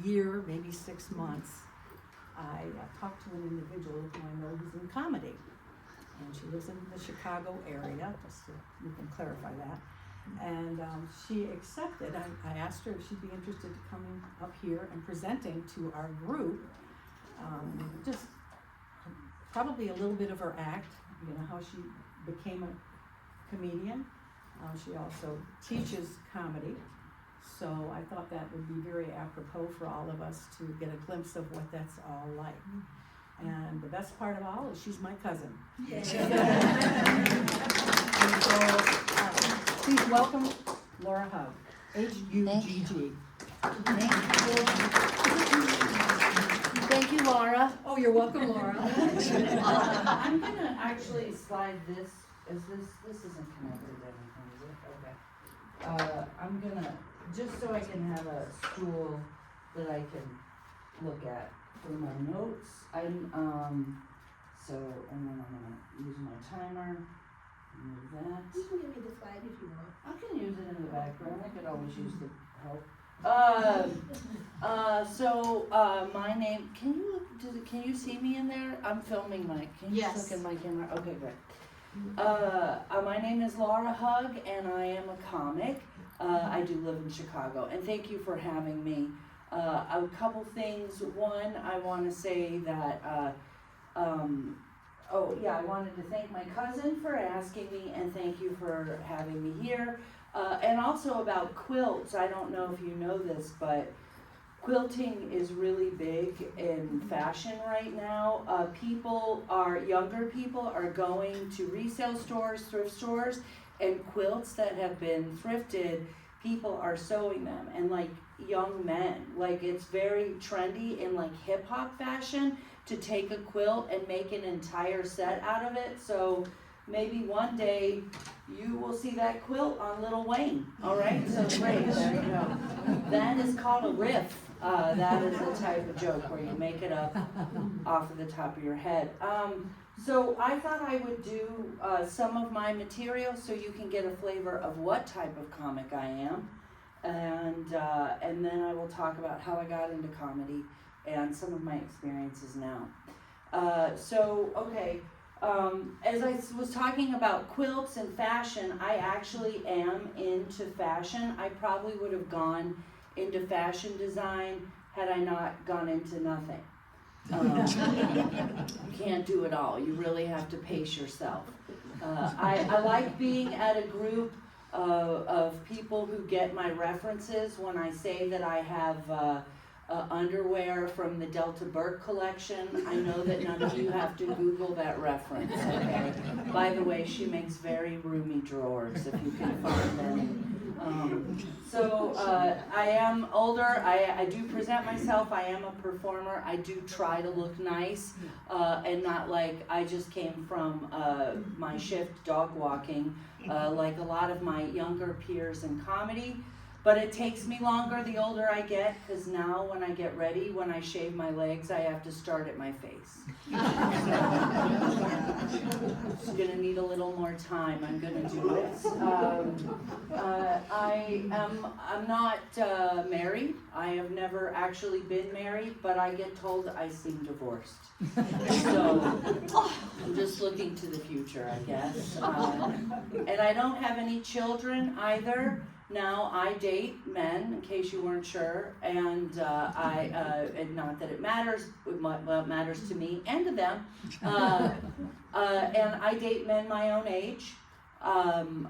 year, maybe 6 months, I talked to an individual who I know who's in comedy. And she lives in the Chicago area, just so we can clarify that. And she accepted. I asked her if she'd be interested in coming up here and presenting to our group, just probably a little bit of her act, how she became a comedian. She also teaches comedy, so I thought that would be very apropos for all of us to get a glimpse of what that's all like. And the best part of all is she's my cousin. Yeah. And so, please welcome Laura Hugg, H-U-G-G. Thank you, Laura. Oh, you're welcome, Laura. I'm gonna actually slide this. This isn't connected to anything, is it? Okay. I'm gonna, just so I can have a stool that I can look at for my notes. And then I'm gonna use my timer. Move that. You can give me the slide if you want. I can use it in the background. I could always use the help. My name. Can you see me in there? I'm filming Mike. Can you Yes. look in my camera? Okay, great. My name is Laura Hugg, and I am a comic. I do live in Chicago, and thank you for having me. A couple things. One, I want to say that. I wanted to thank my cousin for asking me, and thank you for having me here. And also about quilts. I don't know if you know this, but quilting is really big in fashion right now. Younger people are going to resale stores, thrift stores, and quilts that have been thrifted, people are sewing them. And like young men, like it's very trendy in like hip hop fashion to take a quilt and make an entire set out of it. So maybe one day you will see that quilt on Lil Wayne. All right, so great, there you go. That is called a riff. That is the type of joke where you make it up off of the top of your head. So I thought I would do some of my material so you can get a flavor of what type of comic I am. And then I will talk about how I got into comedy and some of my experiences now. As I was talking about quilts and fashion, I actually am into fashion. I probably would have gone into fashion design had I not gone into nothing. You can't do it all. You really have to pace yourself. I like being at a group of people who get my references when I say that I have underwear from the Delta Burke collection. I know that none of you have to Google that reference, okay? By the way, she makes very roomy drawers if you can find them. I am older. I do present myself. I am a performer. I do try to look nice and not like I just came from my shift dog walking like a lot of my younger peers in comedy. But it takes me longer the older I get, because now when I get ready, when I shave my legs, I have to start at my face. It's gonna need a little more time. I'm gonna do this. I'm not married. I have never actually been married, but I get told I seem divorced. So I'm just looking to the future, I guess. And I don't have any children either. Now I date men, in case you weren't sure, and and not that it matters, it matters to me and to them. And I date men my own age, and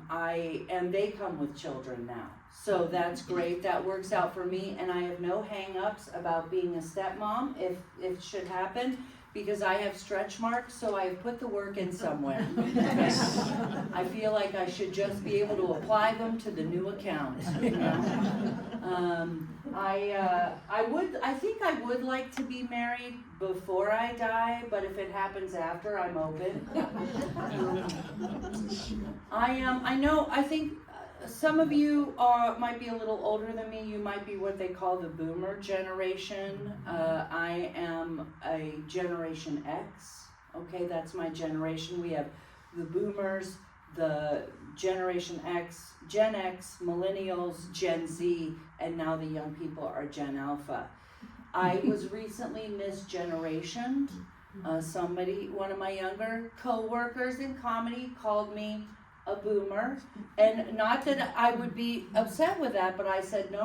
they come with children now. So that's great. That works out for me, and I have no hang-ups about being a stepmom if it should happen. Because I have stretch marks, so I have put the work in somewhere. I feel like I should just be able to apply them to the new account. You know? I think I would like to be married before I die, but if it happens after, I'm open. I think some of you might be a little older than me. You might be what they call the boomer generation. I am a Generation X. Okay, that's my generation. We have the boomers, the Generation X, Gen X, millennials, Gen Z, and now the young people are Gen Alpha. I was recently misgenerationed. One of my younger co-workers in comedy called me a boomer. And not that I would be upset with that, but I said, no,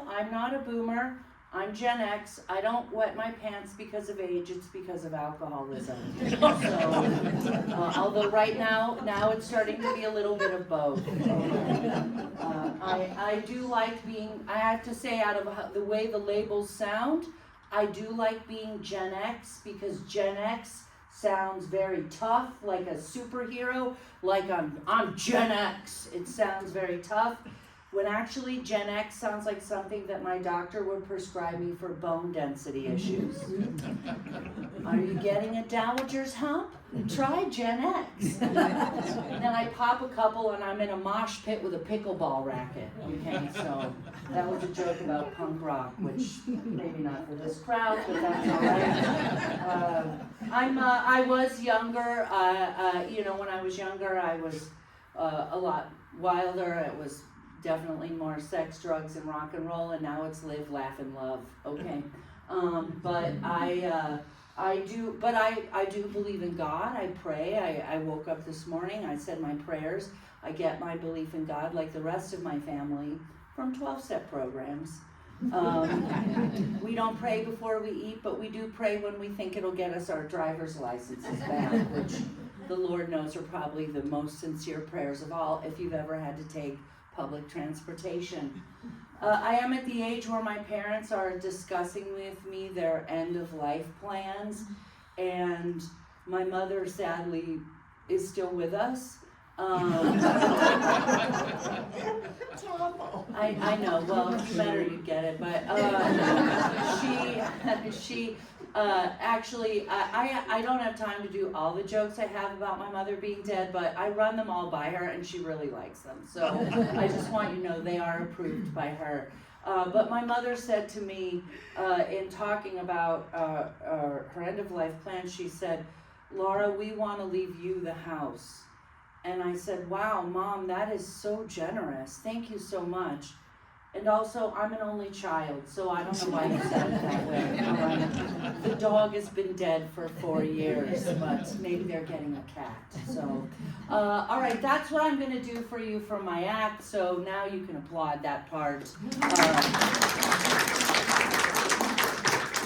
I'm not a boomer. I'm Gen X. I don't wet my pants because of age, it's because of alcoholism. So, although right now it's starting to be a little bit of both. I do like being, I have to say, out of the way the labels sound, I do like being Gen X because Gen X sounds very tough, like a superhero, like I'm Gen X. It sounds very tough. When actually Gen X sounds like something that my doctor would prescribe me for bone density issues. Are you getting a dowager's hump? Try Gen X. And then I pop a couple and I'm in a mosh pit with a pickleball racket. Okay, so that was a joke about punk rock, which maybe not for this crowd, but that's all right. I was younger, when I was younger I was a lot wilder. It was definitely more sex, drugs, and rock and roll, and now it's live, laugh, and love. Okay, but I do believe in God. I pray. I woke up this morning. I said my prayers. I get my belief in God, like the rest of my family, from 12-step programs. We don't pray before we eat, but we do pray when we think it'll get us our driver's licenses back, which the Lord knows are probably the most sincere prayers of all if you've ever had to take public transportation. I am at the age where my parents are discussing with me their end of life plans, and my mother sadly is still with us. I know, well, it's better you get it, but she actually, I don't have time to do all the jokes I have about my mother being dead, but I run them all by her and she really likes them. So I just want you to know they are approved by her. But my mother said to me, in talking about her end of life plan, she said, "Laura, we want to leave you the house." And I said, "Wow, Mom, that is so generous. Thank you so much. And also, I'm an only child, so I don't know why you said it that way. The dog has been dead for 4 years, but maybe they're getting a cat." So, all right, that's what I'm going to do for you for my act, so now you can applaud that part.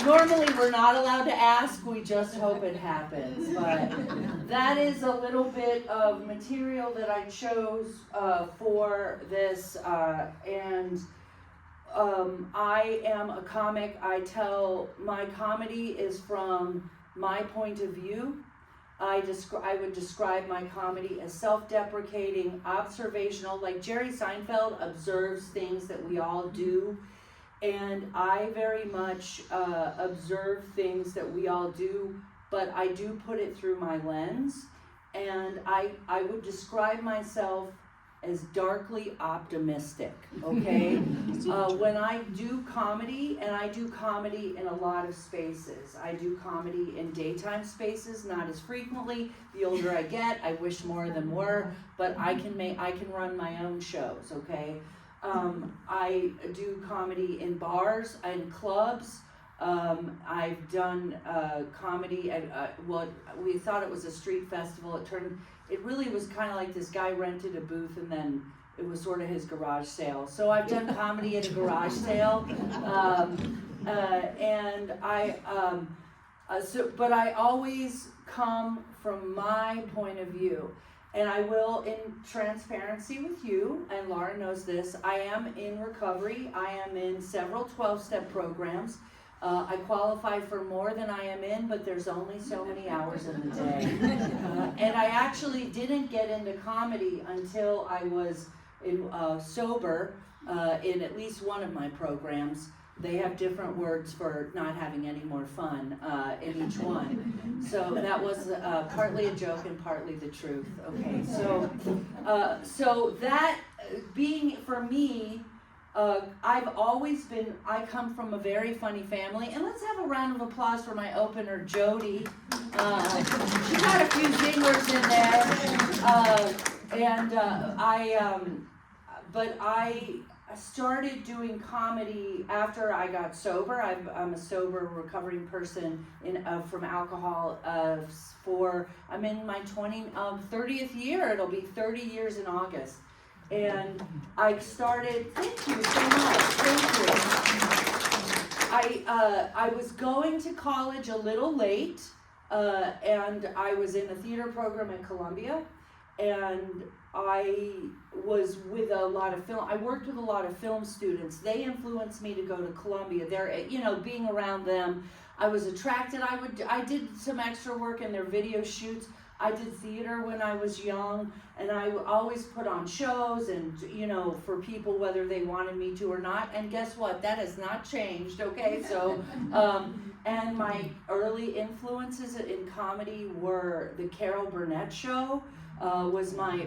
Normally, we're not allowed to ask, we just hope it happens, but that is a little bit of material that I chose for this, and I am a comic. My comedy is from my point of view. I would describe my comedy as self-deprecating, observational, like Jerry Seinfeld observes things that we all do. And I very much observe things that we all do, but I do put it through my lens. And I would describe myself as darkly optimistic, okay? When I do comedy, and I do comedy in a lot of spaces. I do comedy in daytime spaces, not as frequently. The older I get, I wish more of them were, but I can run my own shows, okay? I do comedy in bars and clubs. I've done comedy at we thought it was a street festival. It really was kind of like this guy rented a booth and then it was sort of his garage sale. So I've done comedy at a garage sale, and but I always come from my point of view. And I will, in transparency with you, and Laura knows this, I am in recovery. I am in several 12-step programs. I qualify for more than I am in, but there's only so many hours in the day. And I actually didn't get into comedy until I was sober in at least one of my programs. They have different words for not having any more fun in each one. So that was partly a joke and partly the truth. Okay, so that being, for me, I've always been, I come from a very funny family. And let's have a round of applause for my opener, Jody. She got a few zingers in there. But I started doing comedy after I got sober. I'm a sober recovering person from alcohol. I'm in my 30th year. It'll be 30 years in August. And I started, thank you so much, thank you. I was going to college a little late, and I was in a theater program at Columbia, and I was with a lot of I worked with a lot of film students. They influenced me to go to Columbia. Being around them, I was attracted. I did some extra work in their video shoots. I did theater when I was young, and I always put on shows and, for people whether they wanted me to or not. And guess what? That has not changed, okay? So, and my early influences in comedy were the Carol Burnett show, was my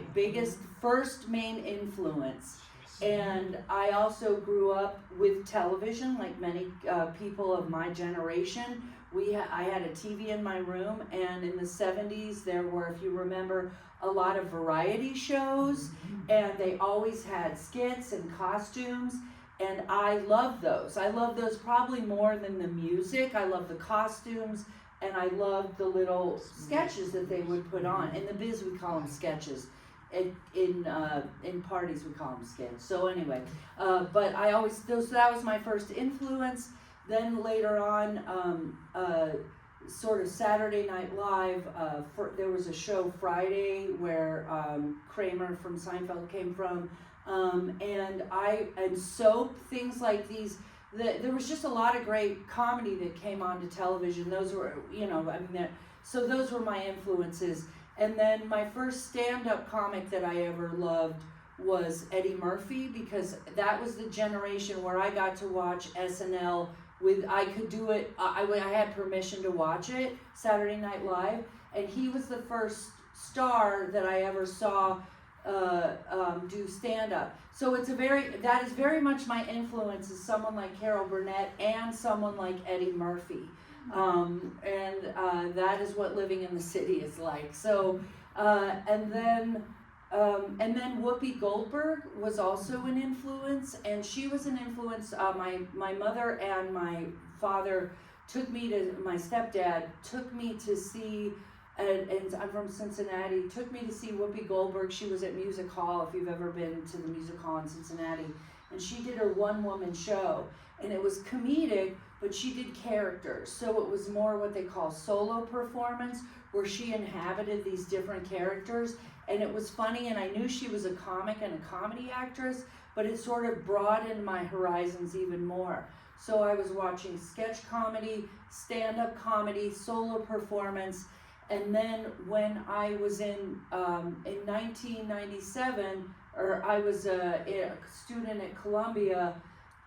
first main influence. And I also grew up with television, like many people of my generation. I had a TV in my room, and in the 70s there were, if you remember, a lot of variety shows, and they always had skits and costumes, and I love those. I love those probably more than the music. I love the costumes, and I loved the little sketches that they would put on. In the biz we call them sketches. In parties we call them skits. So anyway, but that was my first influence. Then later on, sort of Saturday Night Live, there was a show Friday where Kramer from Seinfeld came from, and Soap, things like these. There was just a lot of great comedy that came onto television. Those were, so those were my influences. And then my first stand-up comic that I ever loved was Eddie Murphy, because that was the generation where I got to watch SNL. I could do it, I had permission to watch it, Saturday Night Live, and he was the first star that I ever saw do stand-up. So that is very much my influence, is someone like Carol Burnett and someone like Eddie Murphy. That is what living in the city is like. So, and then Whoopi Goldberg was also an influence, and she was an influence. My mother and my father my stepdad took me to see, and I'm from Cincinnati, took me to see Whoopi Goldberg. She was at Music Hall, if you've ever been to the Music Hall in Cincinnati, and she did her one-woman show, and it was comedic, but she did characters, so it was more what they call solo performance, where she inhabited these different characters, and it was funny, and I knew she was a comic and a comedy actress, but it sort of broadened my horizons even more. So I was watching sketch comedy, stand-up comedy, solo performance, and then when I was in 1997, or I was a student at Columbia,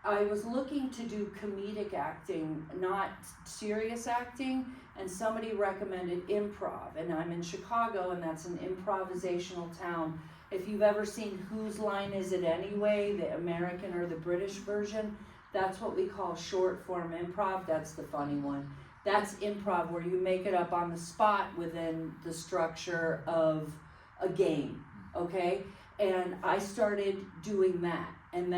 I was looking to do comedic acting, not serious acting, and somebody recommended improv, and I'm in Chicago, and that's an improvisational town. If you've ever seen Whose Line Is It Anyway, the American or the British version, that's what we call short form improv. That's the funny one. That's improv, where you make it up on the spot within the structure of a game, okay? And I started doing that. And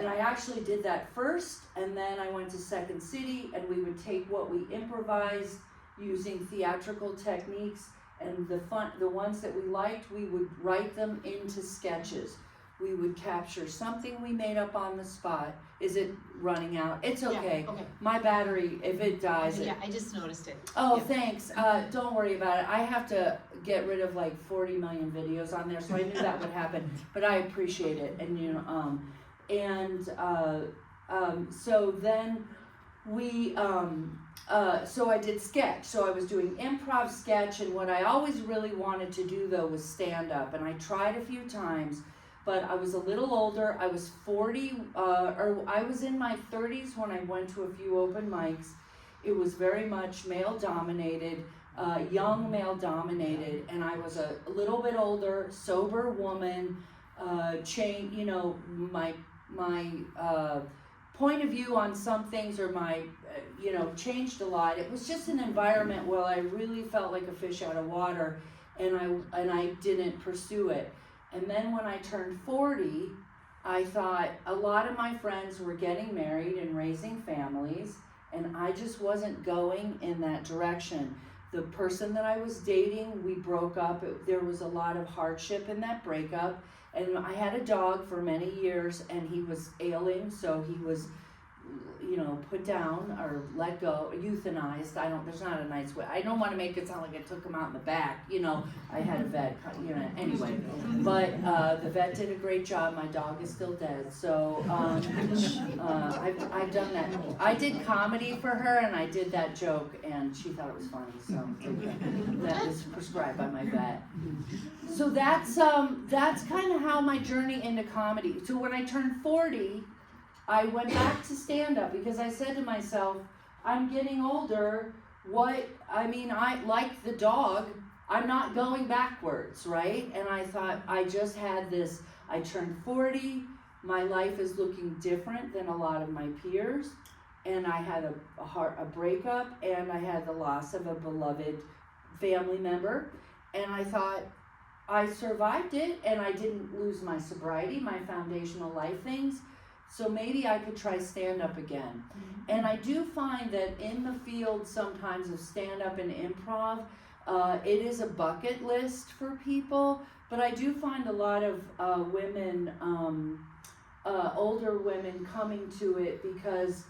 I actually did that first, and then I went to Second City, and we would take what we improvised using theatrical techniques, and the ones that we liked, we would write them into sketches. We would capture something we made up on the spot. Is it running out? It's okay. Yeah, okay. My battery, if it dies. Yeah, I just noticed it. Oh, Yeah. Thanks. Don't worry about it. I have to get rid of like 40 million videos on there, so I knew that would happen. But I appreciate it, and so then so I did sketch. So I was doing improv sketch, and what I always really wanted to do though was stand up, and I tried a few times. But I was a little older. I was 40, or I was in my 30s when I went to a few open mics. It was very much male dominated, young male dominated, and I was a little bit older, sober woman. My point of view on some things, or my, changed a lot. It was just an environment where I really felt like a fish out of water, and I didn't pursue it. And then when I turned 40, I thought a lot of my friends were getting married and raising families, and I just wasn't going in that direction. The person that I was dating, we broke up. There was a lot of hardship in that breakup, and I had a dog for many years, and he was ailing, so he was, put down or let go, euthanized. There's not a nice way. I don't want to make it sound like I took him out in the back. I had a vet, anyway. But the vet did a great job. My dog is still dead. So I've done that. I did comedy for her, and I did that joke, and she thought it was funny. So that was prescribed by my vet. So that's kind of how my journey into comedy. So when I turned 40, I went back to stand-up because I said to myself, I'm getting older. I like the dog. I'm not going backwards, right? And I thought, I just had this, I turned 40. My life is looking different than a lot of my peers. And I had a breakup, and I had the loss of a beloved family member. And I thought, I survived it, and I didn't lose my sobriety, my foundational life things. So maybe I could try stand-up again. Mm-hmm. And I do find that in the field sometimes of stand-up and improv, it is a bucket list for people, but I do find a lot of women, older women coming to it because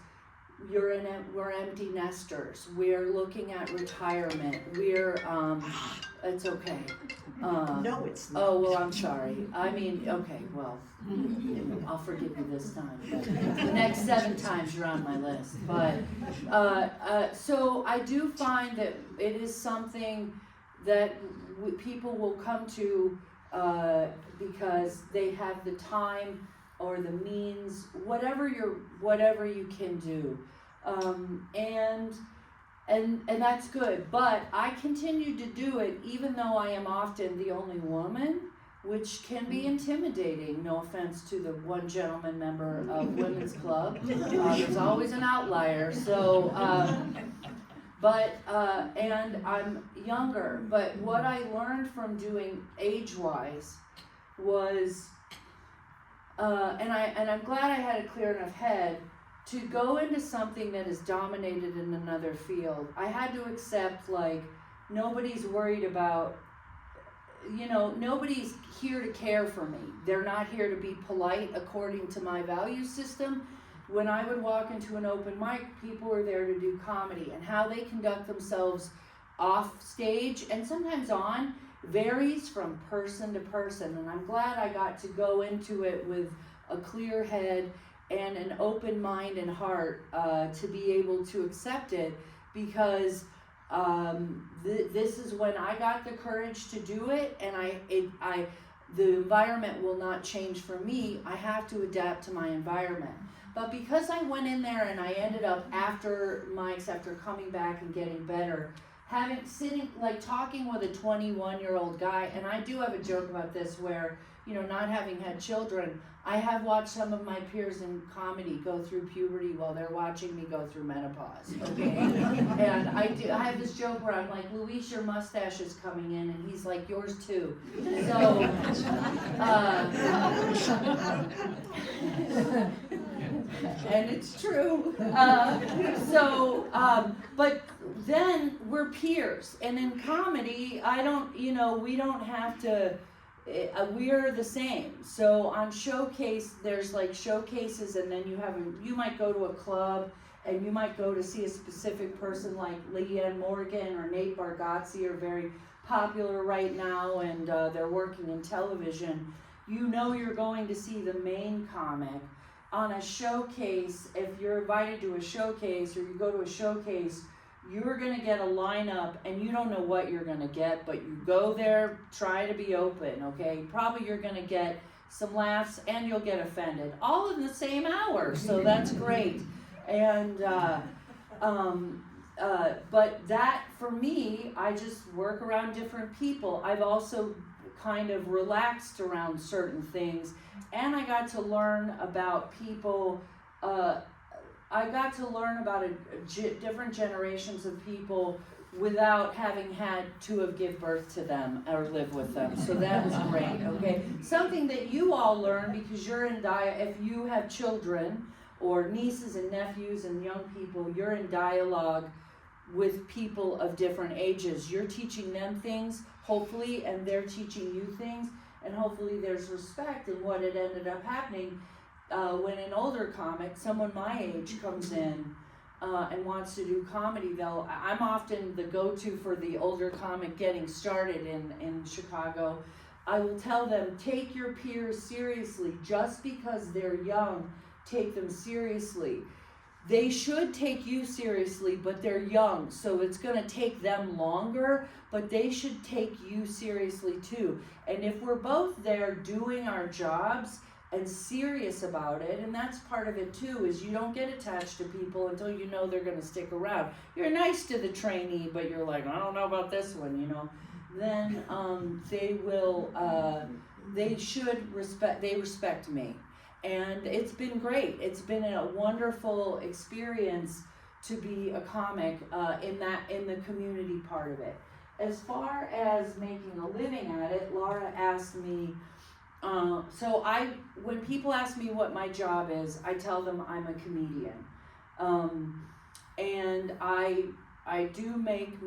we're empty nesters. We're looking at retirement. It's okay. No, it's not. Oh, well, I'm sorry. Okay, well, I'll forgive you this time. But the next 7 times you're on my list. But, so I do find that it is something that people will come to because they have the time or the means, whatever you can do. And that's good, but I continue to do it even though I am often the only woman, which can be intimidating. No offense to the one gentleman member of Women's Club. There's always an outlier. So, and I'm younger. But what I learned from doing age-wise was, and I'm glad I had a clear enough head to go into something that is dominated in another field. I had to accept, nobody's worried about, nobody's here to care for me. They're not here to be polite according to my value system. When I would walk into an open mic, people were there to do comedy, and how they conduct themselves off stage and sometimes on varies from person to person. And I'm glad I got to go into it with a clear head and an open mind and heart to be able to accept it, because this is when I got the courage to do it, and the environment will not change for me. I have to adapt to my environment. But because I went in there and I ended up after mics, after coming back and getting better, talking with a 21-year-old guy, and I do have a joke about this where, not having had children, I have watched some of my peers in comedy go through puberty while they're watching me go through menopause, okay? And I have this joke where I'm like, Luis, your mustache is coming in, and he's like, yours too. So, and it's true. But then we're peers, and in comedy, we don't have to, we're the same. So on Showcase, there's showcases, and then you might go to a club, and you might go to see a specific person like Leanne Morgan or Nate Bargatze are very popular right now, and they're working in television. You're going to see the main comic. On a showcase, if you're invited to a showcase or you go to a showcase, you're going to get a lineup, and you don't know what you're going to get, but you go there, try to be open, okay? Probably you're going to get some laughs, and you'll get offended, all in the same hour, so that's great. And, but that, for me, I just work around different people. I've also kind of relaxed around certain things, and I got to learn about people. I got to learn about different generations of people without having had to have give birth to them or live with them. So that was great, okay? Something that you all learn because you're in if you have children or nieces and nephews and young people, you're in dialogue with people of different ages. You're teaching them things, hopefully, and they're teaching you things, and hopefully there's respect. And what it ended up happening when an older comic, someone my age, comes in and wants to do comedy, I'm often the go-to for the older comic getting started in Chicago. I will tell them, take your peers seriously. Just because they're young, take them seriously. They should take you seriously, but they're young, so it's going to take them longer, but they should take you seriously too. And if we're both there doing our jobs and serious about it, and that's part of it too, is you don't get attached to people until you know they're going to stick around. You're nice to the trainee, but you're like, I don't know about this one, you know. Then they will, they respect me. And it's been great. It's been a wonderful experience to be a comic in the community part of it. As far as making a living at it, Laura asked me, when people ask me what my job is, I tell them I'm a comedian. And I do make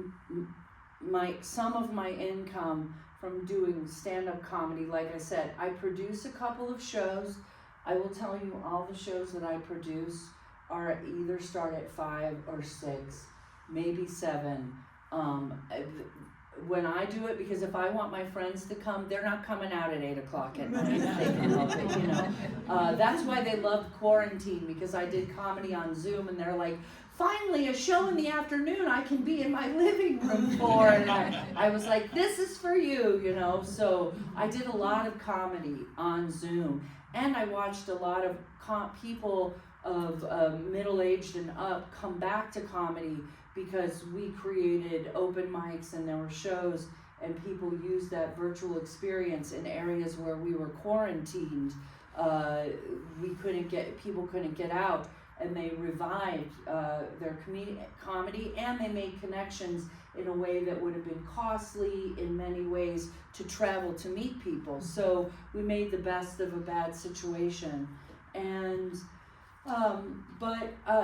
some of my income from doing stand-up comedy. Like I said, I produce a couple of shows. I will tell you, all the shows that I produce are either start at 5 or 6, maybe 7. When I do it, because if I want my friends to come, they're not coming out at 8 o'clock at night if they can help it, you know. That's why they loved quarantine, because I did comedy on Zoom, and they're like, finally a show in the afternoon I can be in my living room for. And I was like, this is for you, you know. So I did a lot of comedy on Zoom, and I watched a lot of people of middle-aged and up come back to comedy, because we created open mics and there were shows, and people used that virtual experience in areas where we were quarantined. People couldn't get out, and they revived their comedy, and they made connections in a way that would have been costly in many ways to travel to meet people. So we made the best of a bad situation. And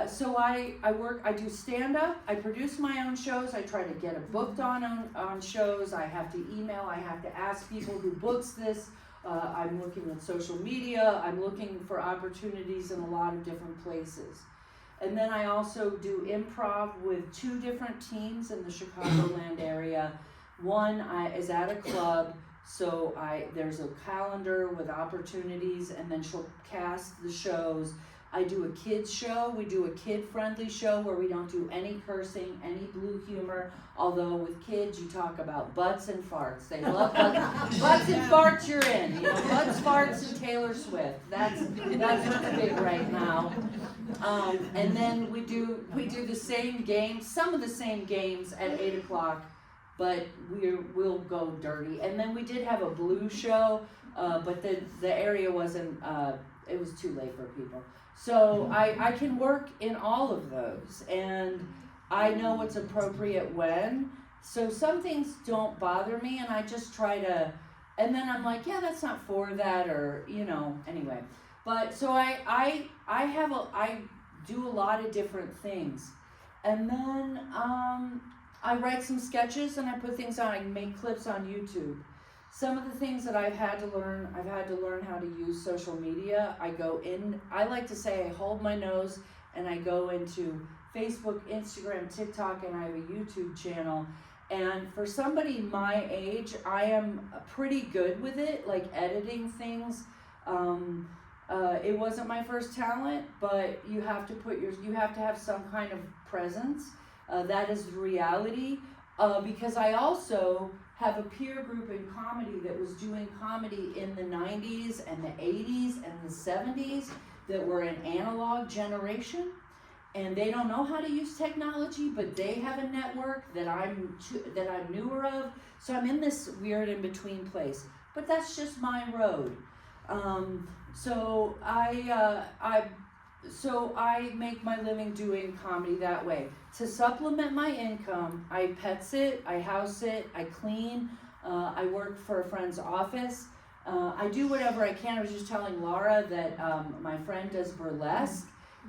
so I do stand-up, I produce my own shows, I try to get it booked on shows, I have to email, I have to ask people who books this, I'm looking at social media, I'm looking for opportunities in a lot of different places. And then I also do improv with 2 different teams in the Chicagoland area. One is at a club, so there's a calendar with opportunities, and then she'll cast the shows. I do a kids show. We do a kid-friendly show where we don't do any cursing, any blue humor. Although with kids, you talk about butts and farts. They love butts. Butts and farts, you're in. You know, butts, farts, and Taylor Swift. That's what's big right now. And then we do the same games, some of the same games at 8 o'clock, but we'll go dirty. And then we did have a blue show, but the area wasn't. It was too late for people. So I can work in all of those, and I know what's appropriate when. So some things don't bother me, and I just try to, and then I'm like, yeah, that's not for that, or, you know, anyway. But so I do a lot of different things. And then I write some sketches, and I put things on, I make clips on YouTube. Some of the things that I've had to learn how to use social media. I like to say I hold my nose, and I go into Facebook, Instagram, TikTok, and I have a YouTube channel. And for somebody my age, I am pretty good with it, like editing things. It wasn't my first talent, but you have to have some kind of presence. That is the reality. Because I also have a peer group in comedy that was doing comedy in the 90s and the 80s and the 70s that were an analog generation, and they don't know how to use technology, but they have a network that I'm newer of. So I'm in this weird in-between place, but that's just my road. So I so I make my living doing comedy that way. To supplement my income, I pet sit, I house sit, I clean, I work for a friend's office. I do whatever I can. I was just telling Laura that my friend does burlesque,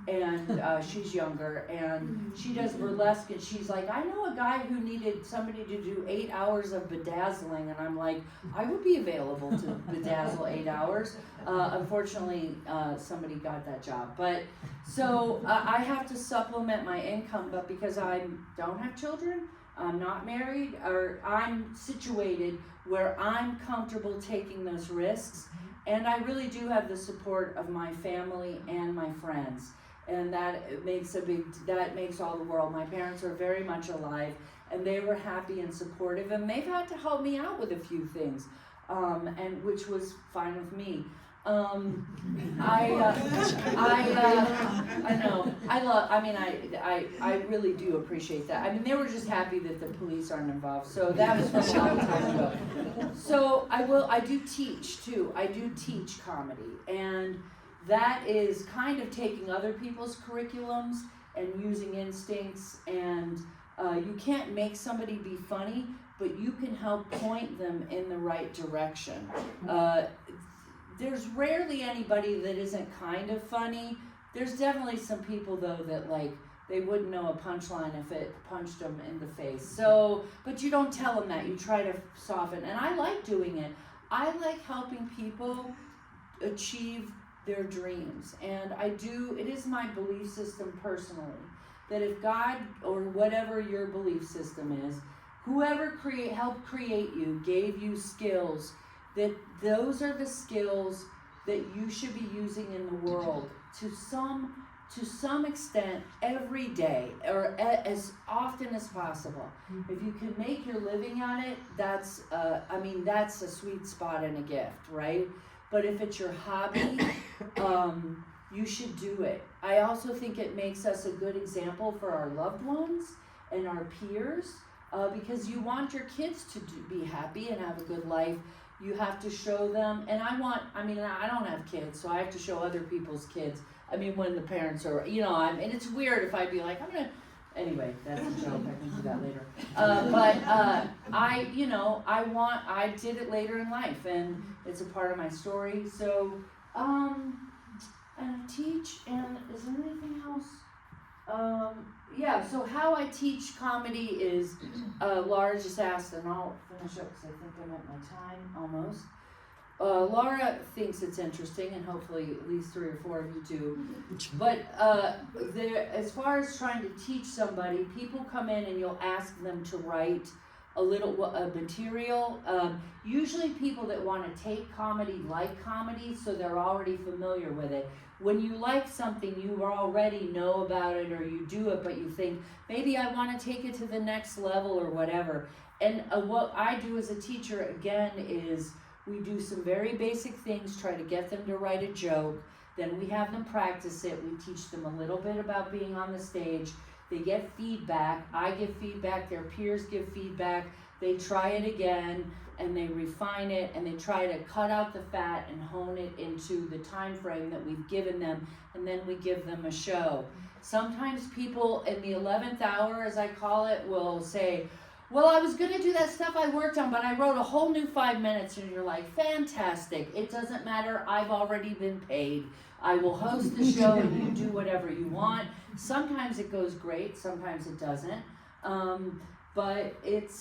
and she's younger, and she does burlesque, and she's like, I know a guy who needed somebody to do 8 hours of bedazzling, and I'm like, I would be available to bedazzle 8 hours. Unfortunately, somebody got that job, but so I have to supplement my income, but because I don't have children, I'm not married, or I'm situated where I'm comfortable taking those risks, and I really do have the support of my family and my friends, and that makes all the world. My parents are very much alive, and they were happy and supportive, and they've had to help me out with a few things, and which was fine with me. I know. I really do appreciate that. I mean, they were just happy that the police aren't involved. So that was from a long time ago. So I do teach too. I do teach comedy, and that is kind of taking other people's curriculums and using instincts, and you can't make somebody be funny, but you can help point them in the right direction. There's rarely anybody that isn't kind of funny. There's definitely some people though that like, they wouldn't know a punchline if it punched them in the face. So, but you don't tell them that, you try to soften, and I like doing it. I like helping people achieve their dreams, and it is my belief system personally, that if God, or whatever your belief system is, whoever helped create you, gave you skills, that those are the skills that you should be using in the world to some extent every day, or as often as possible. If you can make your living at it, that's a sweet spot and a gift, right? But if it's your hobby, you should do it. I also think it makes us a good example for our loved ones and our peers, because you want your kids to be happy and have a good life. You have to show them, and I don't have kids, so I have to show other people's kids. I mean, when the parents are, and it's weird if I'd be like, anyway, that's a joke, I can do that later. I did it later in life, and it's a part of my story, so, and I teach, and is there anything else? So how I teach comedy is, Laura just asked, and I'll finish up because I think I'm at my time almost. Laura thinks it's interesting, and hopefully at least 3 or 4 of you do. But as far as trying to teach somebody, people come in and you'll ask them to write a material. Usually people that want to take comedy like comedy, so they're already familiar with it. When you like something, you already know about it, or you do it, but you think, maybe I want to take it to the next level or whatever. And what I do as a teacher, again, is we do some very basic things, try to get them to write a joke. Then we have them practice it. We teach them a little bit about being on the stage. They get feedback. I give feedback. Their peers give feedback. They try it again, and they refine it, and they try to cut out the fat and hone it into the time frame that we've given them, and then we give them a show. Sometimes people in the 11th hour, as I call it, will say, well, I was going to do that stuff I worked on, but I wrote a whole new 5 minutes, and you're like, fantastic. It doesn't matter. I've already been paid. I will host the show, and you do whatever you want. Sometimes it goes great. Sometimes it doesn't. But it's,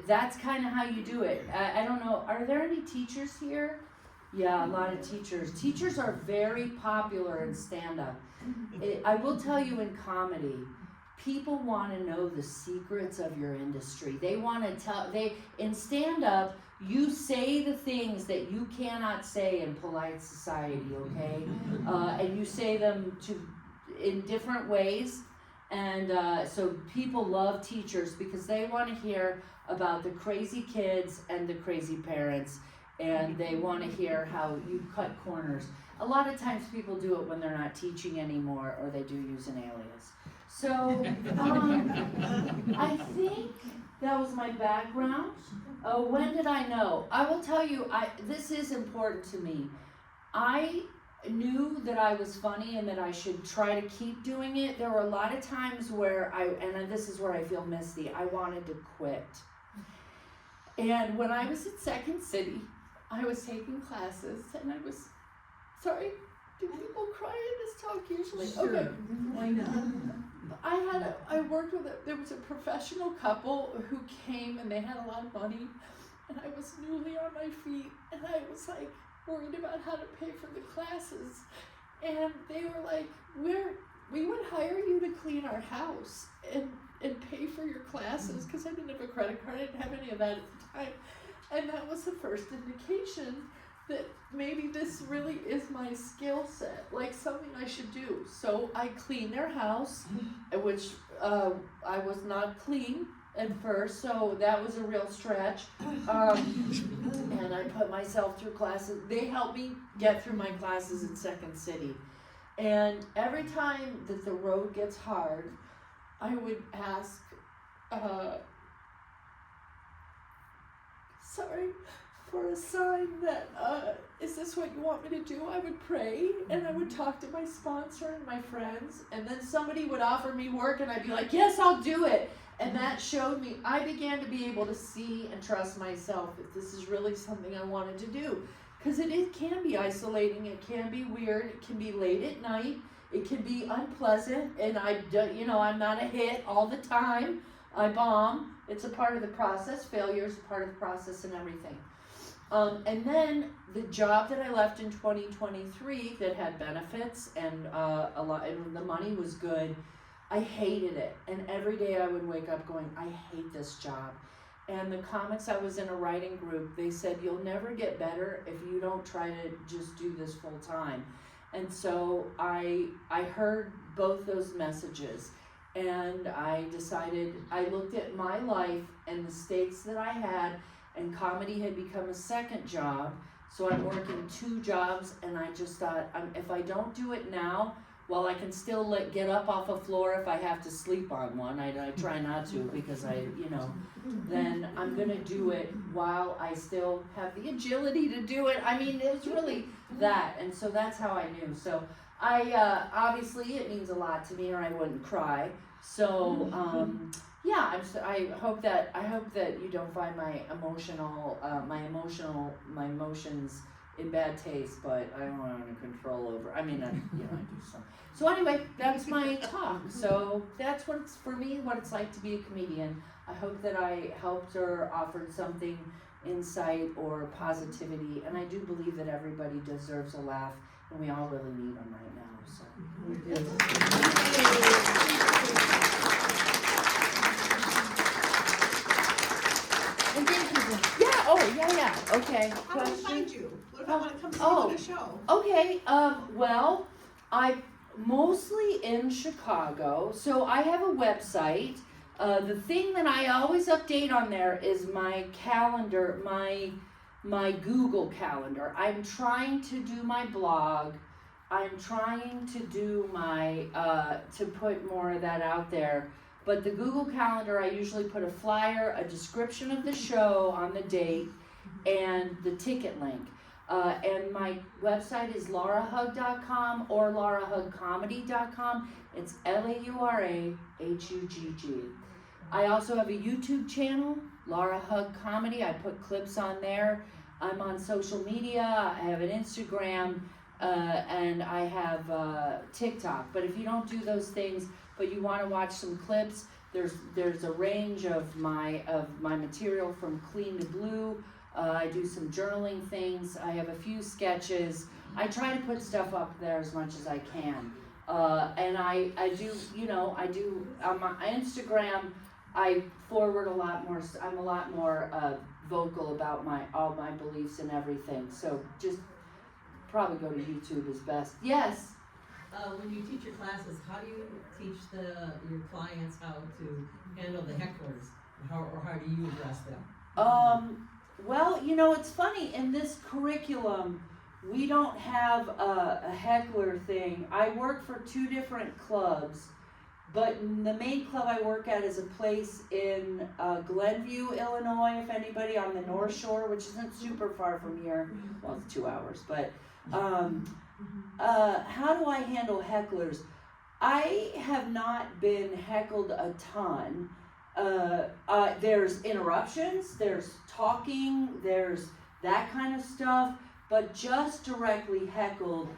that's kind of how you do it. I don't know, are there any teachers here? Yeah, a lot of teachers. Teachers are very popular in stand-up. I will tell you, in comedy, people want to know the secrets of your industry. They want to in stand-up, you say the things that you cannot say in polite society, okay? And you say them in different ways. And so people love teachers because they want to hear about the crazy kids and the crazy parents, and they want to hear how you cut corners. A lot of times people do it when they're not teaching anymore, or they do use an alias. So I think that was my background. When did I know? I will tell you, this is important to me. I knew that I was funny and that I should try to keep doing it, there were a lot of times where and this is where I feel misty, I wanted to quit. And when I was at Second City, I was taking classes, and I was, sorry, do people cry in this talk usually? Sure. Okay. Why not? I worked with there was a professional couple who came, and they had a lot of money, and I was newly on my feet, and I was like worried about how to pay for the classes, and they were like, we would hire you to clean our house and pay for your classes, because I didn't have a credit card, I didn't have any of that at the time, and that was the first indication that maybe this really is my skill set, like something I should do. So I cleaned their house, which I was not clean at first, so that was a real stretch. And I put myself through classes. They helped me get through my classes in Second City. And every time that the road gets hard, I would ask, for a sign that, is this what you want me to do? I would pray, and I would talk to my sponsor and my friends, and then somebody would offer me work, and I'd be like, yes, I'll do it. And that showed me, I began to be able to see and trust myself if this is really something I wanted to do. Because it can be isolating, it can be weird, it can be late at night, it can be unpleasant, and I'm not a hit all the time. I bomb. It's a part of the process. Failure is a part of the process and everything. And then the job that I left in 2023 that had benefits and a lot, and the money was good, I hated it. And every day I would wake up going, I hate this job. And the comics, I was in a writing group, they said, you'll never get better if you don't try to just do this full time. And so I heard both those messages. And I decided, I looked at my life and the stakes that I had, and comedy had become a second job. So I'm working 2 jobs, and I just thought, if I don't do it now, well, I can still get up off a floor if I have to sleep on one. I try not to, because then I'm gonna do it while I still have the agility to do it. I mean, it's really that, and so that's how I knew. So I, obviously it means a lot to me, or I wouldn't cry. So, yeah, I hope that you don't find my emotions in bad taste, but I don't have any control over. I mean, I do some. So anyway, that's my talk. So that's what it's like to be a comedian. I hope that I helped or offered something, insight or positivity, and I do believe that everybody deserves a laugh, and we all really need them right now. So. And thank you. Yeah. Oh, yeah. Okay. How do we find you? What if I want to come see you at a show? Okay. Well, I'm mostly in Chicago, so I have a website. The thing that I always update on there is my calendar, my Google Calendar. I'm trying to do my blog. I'm trying to do to put more of that out there. But the Google Calendar, I usually put a flyer, a description of the show on the date, and the ticket link. And my website is laurahug.com or laurahugcomedy.com. It's LauraHugg. I also have a YouTube channel, Laura Hug Comedy. I put clips on there. I'm on social media. I have an Instagram, and I have TikTok. But if you don't do those things, but you want to watch some clips, there's a range of my material from clean to blue. I do some journaling things. I have a few sketches. I try to put stuff up there as much as I can. And I do on my Instagram, I forward a lot more. I'm a lot more vocal about all my beliefs and everything. So just probably go to YouTube is best. Yes. When you teach your classes, how do you teach your clients how to handle the hecklers, or how do you address them? Well, it's funny, in this curriculum, we don't have a heckler thing. I work for 2 different clubs, but the main club I work at is a place in Glenview, Illinois, if anybody, on the North Shore, which isn't super far from here. Well, it's 2 hours, but How do I handle hecklers? I have not been heckled a ton. There's interruptions, there's talking, there's that kind of stuff, but just directly heckled,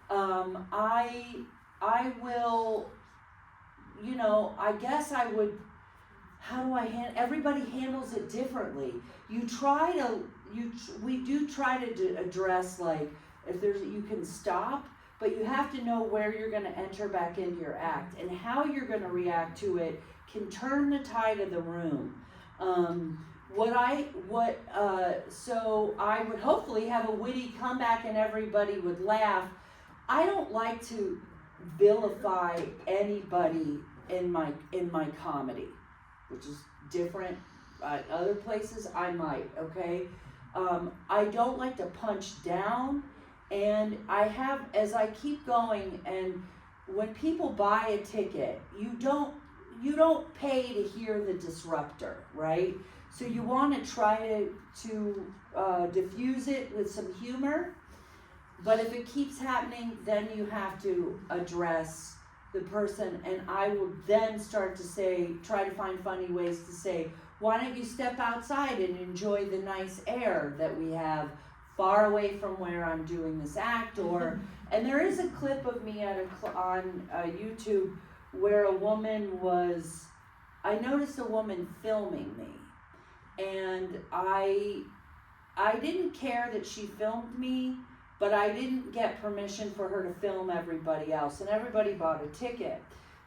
I will, I guess I would, how do I everybody handles it differently. We do try to address, like, if you can stop, but you have to know where you're gonna enter back into your act, and how you're gonna react to it can turn the tide of the room. So I would hopefully have a witty comeback and everybody would laugh. I don't like to vilify anybody in my comedy, which is different. Other places I might, okay? I don't like to punch down, and as I keep going, and when people buy a ticket, you don't pay to hear the disruptor, right? So you want to try to diffuse it with some humor, but if it keeps happening, then you have to address the person, and I will then start to try to find funny ways to say, why don't you step outside and enjoy the nice air that we have far away from where I'm doing this act, and there is a clip of me on YouTube where I noticed a woman filming me, and I didn't care that she filmed me, but I didn't get permission for her to film everybody else, and everybody bought a ticket.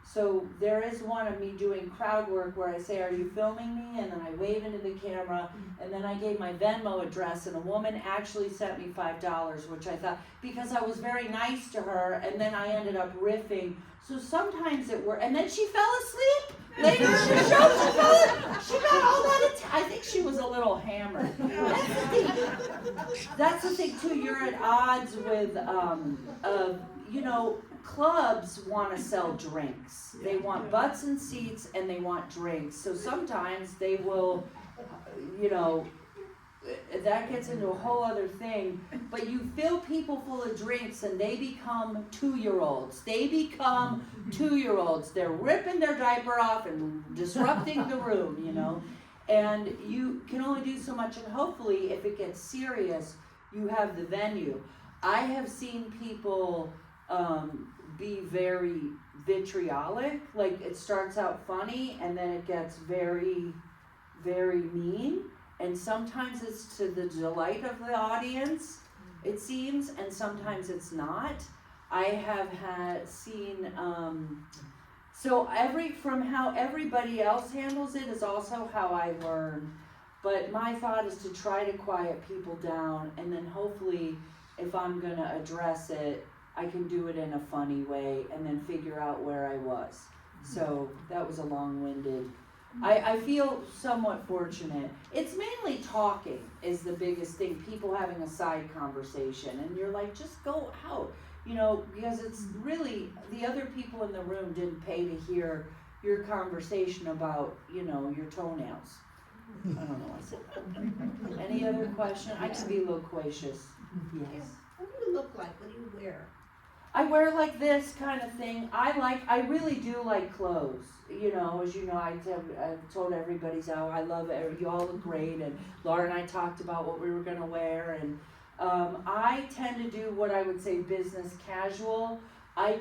So there is one of me doing crowd work where I say, are you filming me? And then I wave into the camera, and then I gave my Venmo address, and a woman actually sent me $5, which I thought, because I was very nice to her, and then I ended up riffing. So sometimes it worked, and then she fell asleep. Later in the show, she got all that I think she was a little hammered. That's the thing too, you're at odds with, clubs want to sell drinks. They want butts and seats, and they want drinks. So sometimes they will, that gets into a whole other thing, but you fill people full of drinks and they become 2-year-olds. They're ripping their diaper off and disrupting the room, and you can only do so much, and hopefully if it gets serious, you have the venue. I have seen people be very vitriolic, like it starts out funny and then it gets very, very mean. And sometimes it's to the delight of the audience, it seems, and sometimes it's not. I have seen, from how everybody else handles it is also how I learn. But my thought is to try to quiet people down, and then hopefully, if I'm gonna address it, I can do it in a funny way, and then figure out where I was. So that was a long-winded. I feel somewhat fortunate. It's mainly talking is the biggest thing, people having a side conversation, and you're like, just go out, because it's really, the other people in the room didn't pay to hear your conversation about, your toenails. I don't know what's it. Any other question? I can be loquacious. Yes. What do you look like? What do you wear? I wear like this kind of thing. I really do like clothes. As you know, I've told everybody how I love it. You all look great, and Laura and I talked about what we were gonna wear, and I tend to do what I would say business casual. I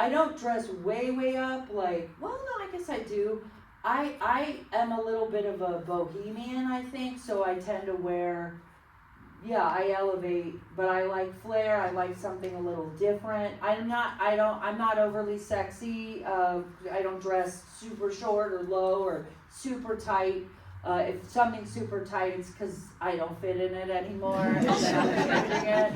don't dress way up, like, well, no, I guess I do. I am a little bit of a bohemian, I think, so I tend to wear, I elevate, but I like flair. I like something a little different. I'm not overly sexy. I don't dress super short or low or super tight. If something's super tight, it's because I don't fit in it anymore, and then I'm changing it.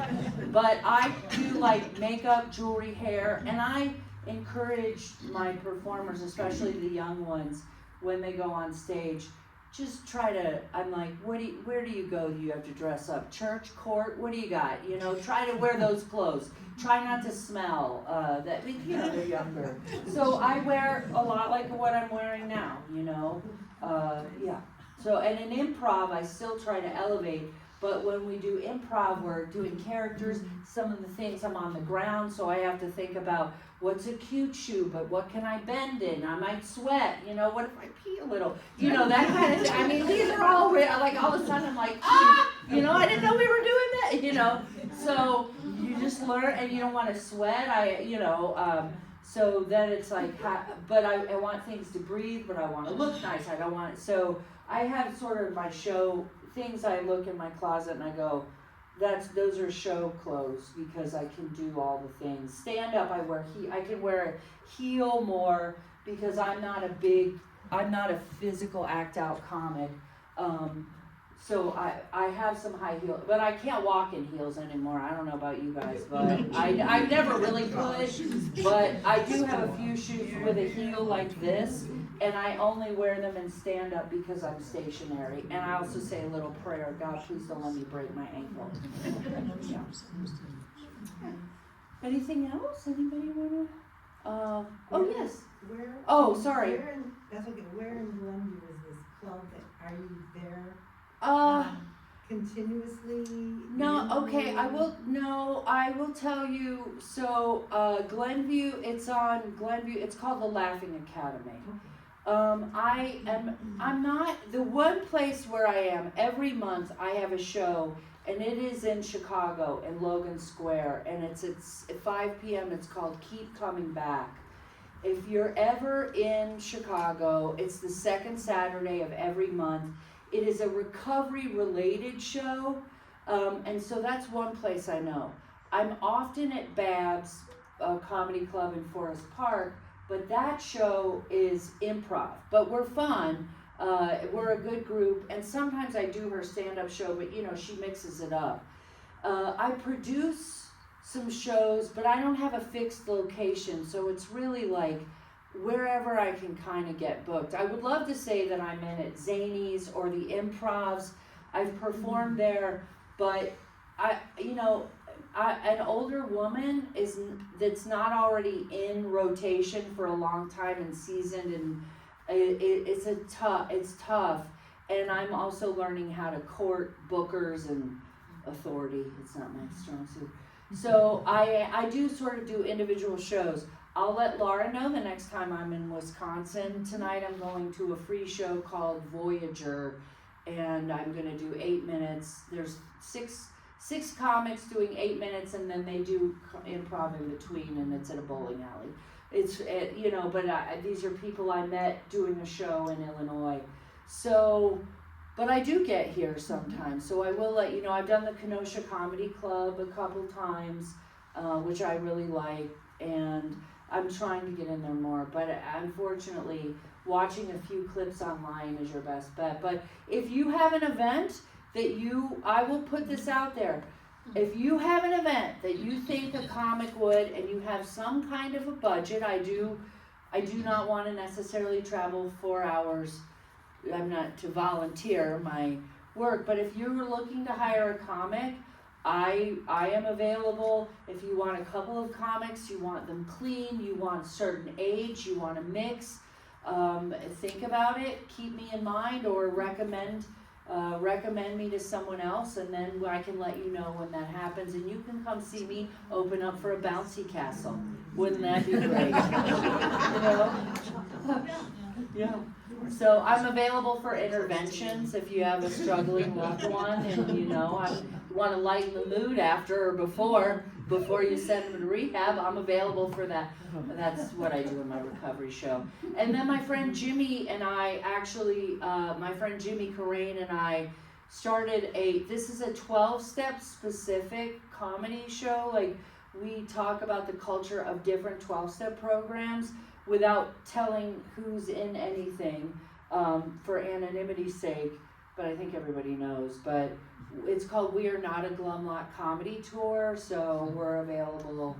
But I do like makeup, jewelry, hair, and I encourage my performers, especially the young ones, when they go on stage, just try to, I'm like, where do you go? Do you have to dress up? Church, court, what do you got? Try to wear those clothes. Try not to smell, they're younger. So I wear a lot like what I'm wearing now, So, and in improv, I still try to elevate, But when we do improv, we're doing characters. Some of the things I'm on the ground, so I have to think about what's a cute shoe, but what can I bend in? I might sweat, you know, what if I pee a little? You know, that kind of thing. I mean, these are all like all of a sudden I'm like, you know, I didn't know we were doing that, you know. So you just learn, and you don't want to sweat. So then it's like, but I want things to breathe, but I want to look nice. I don't want, so I have sort of my show things. I look in my closet and I go, those are show clothes, because I can do all the things. Stand up, I can wear a heel more, because I'm not a physical act out comic. So I have some high heels, but I can't walk in heels anymore. I don't know about you guys, but I never really could. But I do have a few shoes with a heel like this, and I only wear them in stand up because I'm stationary. And I also say a little prayer, God, please don't let me break my ankle. Yeah. Anything else? Anybody wanna? Oh yes. Sorry. Where in Glenview is this club that, are you there? Continuously? No, okay, I will tell you, so, Glenview, it's called the Laughing Academy. I'm not, the one place where I am, every month I have a show, and it is in Chicago, in Logan Square, and it's at 5 p.m., it's called Keep Coming Back. If you're ever in Chicago, it's the second Saturday of every month. It is a recovery-related show, and so that's one place I know. I'm often at Babs Comedy Club in Forest Park, but that show is improv. But we're fun. We're a good group, and sometimes I do her stand-up show, but she mixes it up. I produce some shows, but I don't have a fixed location, so it's really like wherever I can kind of get booked. I would love to say that I'm in at Zany's or the Improvs. I've performed there, but an older woman that's not already in rotation for a long time and seasoned, and it's tough. And I'm also learning how to court bookers and authority. It's not my strong suit. So I do sort of do individual shows. I'll let Laura know the next time I'm in Wisconsin. Tonight I'm going to a free show called Voyager, and I'm going to do 8 minutes. There's six comics doing 8 minutes, and then they do improv in between, and it's at a bowling alley. It's but these are people I met doing a show in Illinois. So, but I do get here sometimes, so I will let you know. I've done the Kenosha Comedy Club a couple times, which I really like, and I'm trying to get in there more, but unfortunately, watching a few clips online is your best bet. But if you have an event I will put this out there. If you have an event that you think a comic would, and you have some kind of a budget, I do not want to necessarily travel 4 hours. I'm not to volunteer my work, but if you're looking to hire a comic, I am available. If you want a couple of comics, you want them clean, you want a certain age, you want a mix, think about it, keep me in mind, or recommend me to someone else, and then I can let you know when that happens, and you can come see me open up for a bouncy castle. Wouldn't that be great? Yeah. So I'm available for interventions if you have a struggling loved one, and I want to lighten the mood after or before you send them to rehab. I'm available for that. That's what I do in my recovery show. And then my friend Jimmy and I Jimmy Corain and I started this is a 12-step specific comedy show. Like, we talk about the culture of different 12-step programs without telling who's in anything, for anonymity's sake, but I think everybody knows. But it's called We Are Not a Glumlock Comedy Tour, so we're available,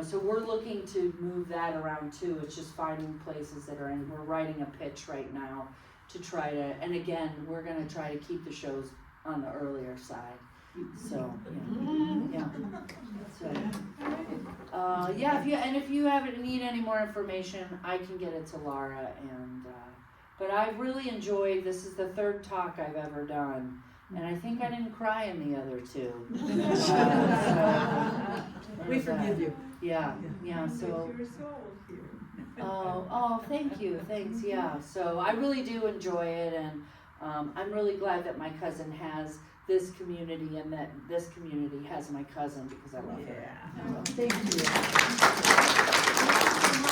so we're looking to move that around too. It's just finding places that are in. We're writing a pitch right now to try to, and again, we're going to try to keep the shows on the earlier side. So, yeah. So, if you need any more information, I can get it to Laura. And but I've really enjoyed. This is the third talk I've ever done, And I think I didn't cry in the other two. We forgive you. Yeah, so. Oh, thank you, thanks, yeah, so I really do enjoy it, and, I'm really glad that my cousin has this community and that this community has my cousin, because I love her. Thank you.